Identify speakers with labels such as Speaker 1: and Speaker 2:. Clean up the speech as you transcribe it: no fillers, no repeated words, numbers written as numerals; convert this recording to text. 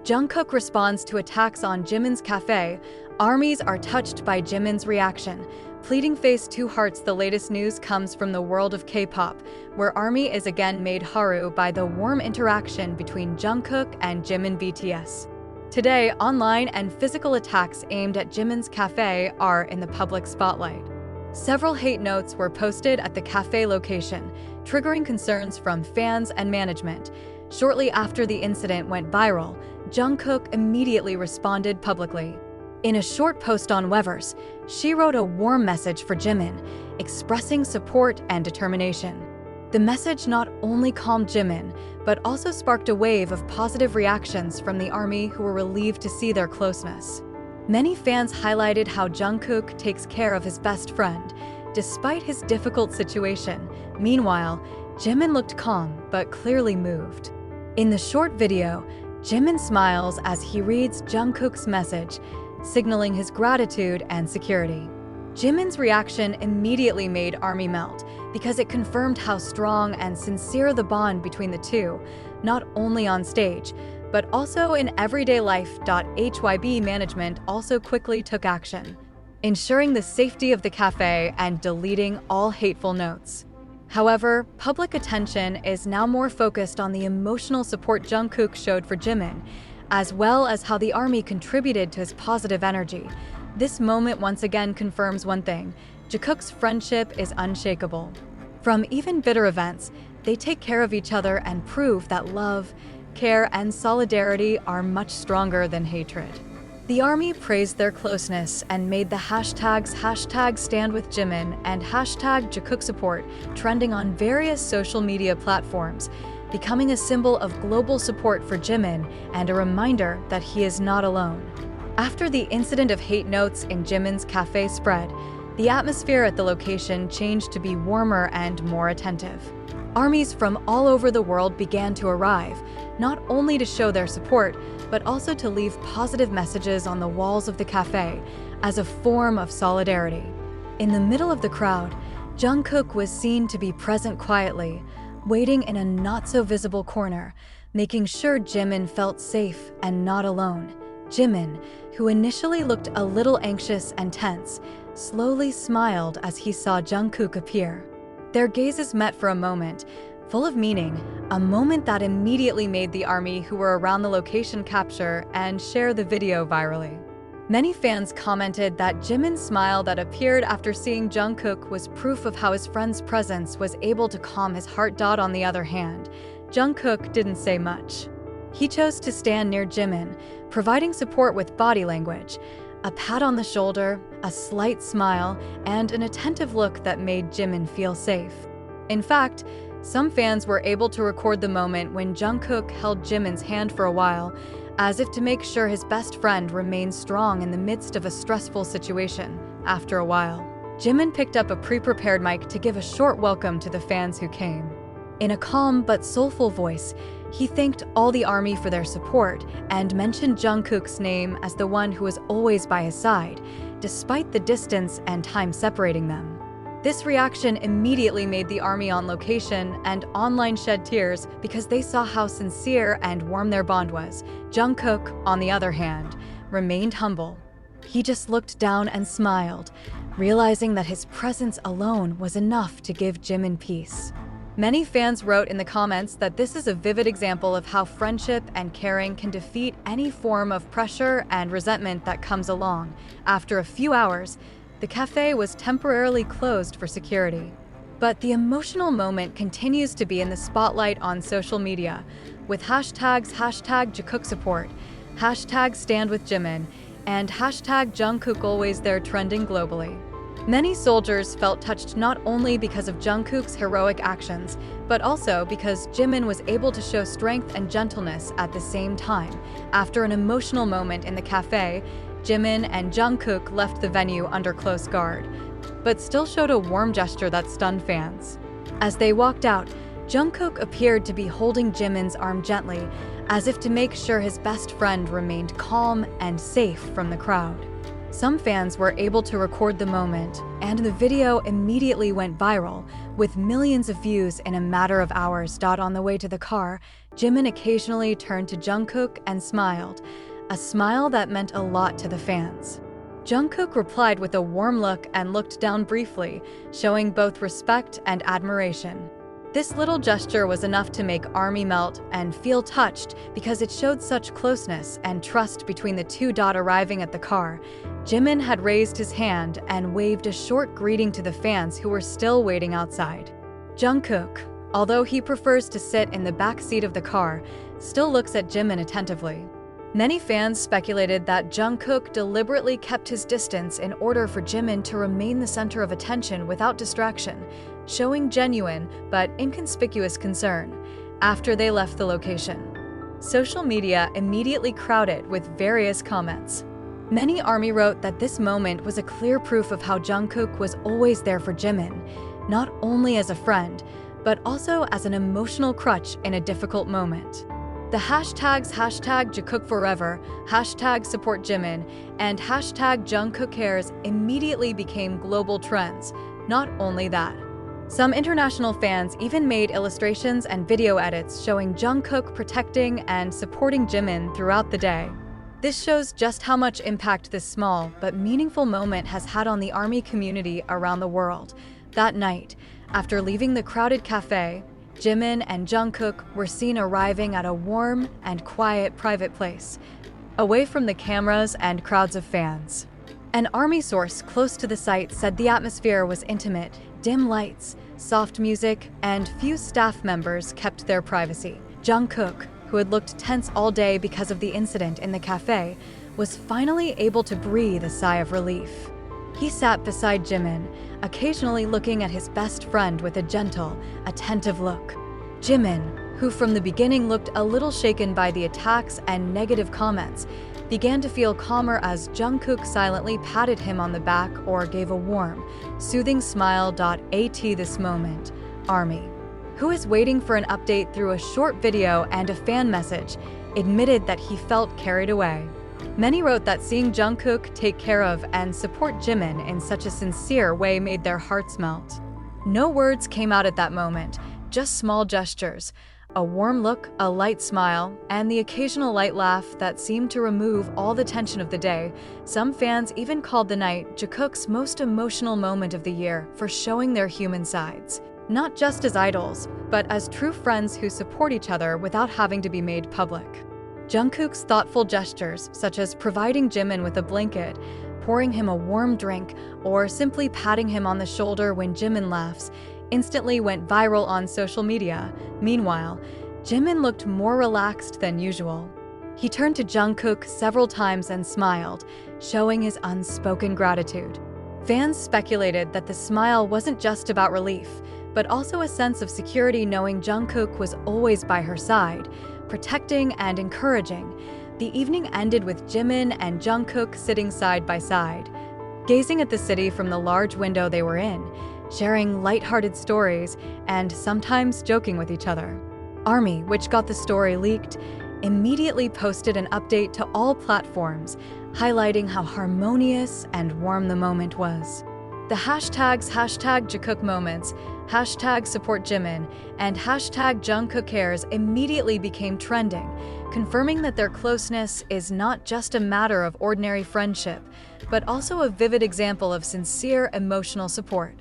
Speaker 1: Jungkook responds to attacks on Jimin's cafe. Armies are touched by Jimin's reaction. Pleading face 2 hearts. The latest news comes from the world of K-pop, where ARMY is again made haru by the warm interaction between Jungkook and Jimin BTS. Today, online and physical attacks aimed at Jimin's cafe are in the public spotlight. Several hate notes were posted at the cafe location, triggering concerns from fans and management. Shortly after the incident went viral, Jungkook immediately responded publicly. In a short post on Weverse, she wrote a warm message for Jimin, expressing support and determination. The message not only calmed Jimin, but also sparked a wave of positive reactions from the ARMY who were relieved to see their closeness. Many fans highlighted how Jungkook takes care of his best friend, despite his difficult situation. Meanwhile, Jimin looked calm but clearly moved. In the short video, Jimin smiles as he reads Jungkook's message, signaling his gratitude and security. Jimin's reaction immediately made ARMY melt because it confirmed how strong and sincere the bond between the two, not only on stage, but also in everyday life. HYB management also quickly took action, ensuring the safety of the cafe and deleting all hateful notes. However, public attention is now more focused on the emotional support Jungkook showed for Jimin, as well as how the ARMY contributed to his positive energy. This moment once again confirms one thing: Jungkook's friendship is unshakable. From even bitter events, they take care of each other and prove that love, care, and solidarity are much stronger than hatred. The ARMY praised their closeness and made the hashtags #StandWithJimin and #JungkookSupport trending on various social media platforms, becoming a symbol of global support for Jimin and a reminder that he is not alone. After the incident of hate notes in Jimin's cafe spread, the atmosphere at the location changed to be warmer and more attentive. Armies from all over the world began to arrive, not only to show their support, but also to leave positive messages on the walls of the cafe as a form of solidarity. In the middle of the crowd, Jungkook was seen to be present quietly, waiting in a not-so-visible corner, making sure Jimin felt safe and not alone. Jimin, who initially looked a little anxious and tense, slowly smiled as he saw Jungkook appear. Their gazes met for a moment, full of meaning, a moment that immediately made the ARMY who were around the location capture and share the video virally. Many fans commented that Jimin's smile that appeared after seeing Jungkook was proof of how his friend's presence was able to calm his heart. On the other hand, Jungkook didn't say much. He chose to stand near Jimin, providing support with body language, a pat on the shoulder, a slight smile, and an attentive look that made Jimin feel safe. In fact, some fans were able to record the moment when Jungkook held Jimin's hand for a while, as if to make sure his best friend remained strong in the midst of a stressful situation. After a while, Jimin picked up a pre-prepared mic to give a short welcome to the fans who came. In a calm but soulful voice, he thanked all the ARMY for their support and mentioned Jungkook's name as the one who was always by his side, despite the distance and time separating them. This reaction immediately made the ARMY on location and online shed tears because they saw how sincere and warm their bond was. Jungkook, on the other hand, remained humble. He just looked down and smiled, realizing that his presence alone was enough to give Jimin peace. Many fans wrote in the comments that this is a vivid example of how friendship and caring can defeat any form of pressure and resentment that comes along. After a few hours, the cafe was temporarily closed for security. But the emotional moment continues to be in the spotlight on social media, with hashtags #JungkookSupport, #StandWithJimin, and #Jungkook always there trending globally. Many soldiers felt touched not only because of Jungkook's heroic actions, but also because Jimin was able to show strength and gentleness at the same time. After an emotional moment in the cafe, Jimin and Jungkook left the venue under close guard, but still showed a warm gesture that stunned fans. As they walked out, Jungkook appeared to be holding Jimin's arm gently, as if to make sure his best friend remained calm and safe from the crowd. Some fans were able to record the moment, and the video immediately went viral, with millions of views in a matter of hours. On the way to the car, Jimin occasionally turned to Jungkook and smiled, a smile that meant a lot to the fans. Jungkook replied with a warm look and looked down briefly, showing both respect and admiration. This little gesture was enough to make ARMY melt and feel touched because it showed such closeness and trust between the two. Arriving at the car, Jimin had raised his hand and waved a short greeting to the fans who were still waiting outside. Jungkook, although he prefers to sit in the back seat of the car, still looks at Jimin attentively. Many fans speculated that Jungkook deliberately kept his distance in order for Jimin to remain the center of attention without distraction, showing genuine but inconspicuous concern. After they left the location, social media immediately crowded with various comments. Many ARMY wrote that this moment was a clear proof of how Jungkook was always there for Jimin, not only as a friend, but also as an emotional crutch in a difficult moment. The hashtags #JungkookForever, #SupportJimin, and #JungkookCares immediately became global trends. Not only that, some international fans even made illustrations and video edits showing Jungkook protecting and supporting Jimin throughout the day. This shows just how much impact this small but meaningful moment has had on the ARMY community around the world. That night, after leaving the crowded cafe, Jimin and Jungkook were seen arriving at a warm and quiet private place, away from the cameras and crowds of fans. An ARMY source close to the site said the atmosphere was intimate, dim lights, soft music, and few staff members kept their privacy. Jungkook, who had looked tense all day because of the incident in the cafe, was finally able to breathe a sigh of relief. He sat beside Jimin, occasionally looking at his best friend with a gentle, attentive look. Jimin, who from the beginning looked a little shaken by the attacks and negative comments, began to feel calmer as Jungkook silently patted him on the back or gave a warm, soothing smile. At this moment, ARMY, who is waiting for an update through a short video and a fan message, admitted that he felt carried away. Many wrote that seeing Jungkook take care of and support Jimin in such a sincere way made their hearts melt. No words came out at that moment, just small gestures, a warm look, a light smile, and the occasional light laugh that seemed to remove all the tension of the day. Some fans even called the night Jungkook's most emotional moment of the year for showing their human sides, not just as idols, but as true friends who support each other without having to be made public. Jungkook's thoughtful gestures, such as providing Jimin with a blanket, pouring him a warm drink, or simply patting him on the shoulder when Jimin laughs, instantly went viral on social media. Meanwhile, Jimin looked more relaxed than usual. He turned to Jungkook several times and smiled, showing his unspoken gratitude. Fans speculated that the smile wasn't just about relief, but also a sense of security knowing Jungkook was always by her side, protecting and encouraging. The evening ended with Jimin and Jungkook sitting side by side, gazing at the city from the large window they were in, sharing lighthearted stories and sometimes joking with each other. ARMY, which got the story leaked, immediately posted an update to all platforms, highlighting how harmonious and warm the moment was. The hashtags #JungkookMoments, #SupportJimin, and #JungkookCares immediately became trending, confirming that their closeness is not just a matter of ordinary friendship, but also a vivid example of sincere emotional support.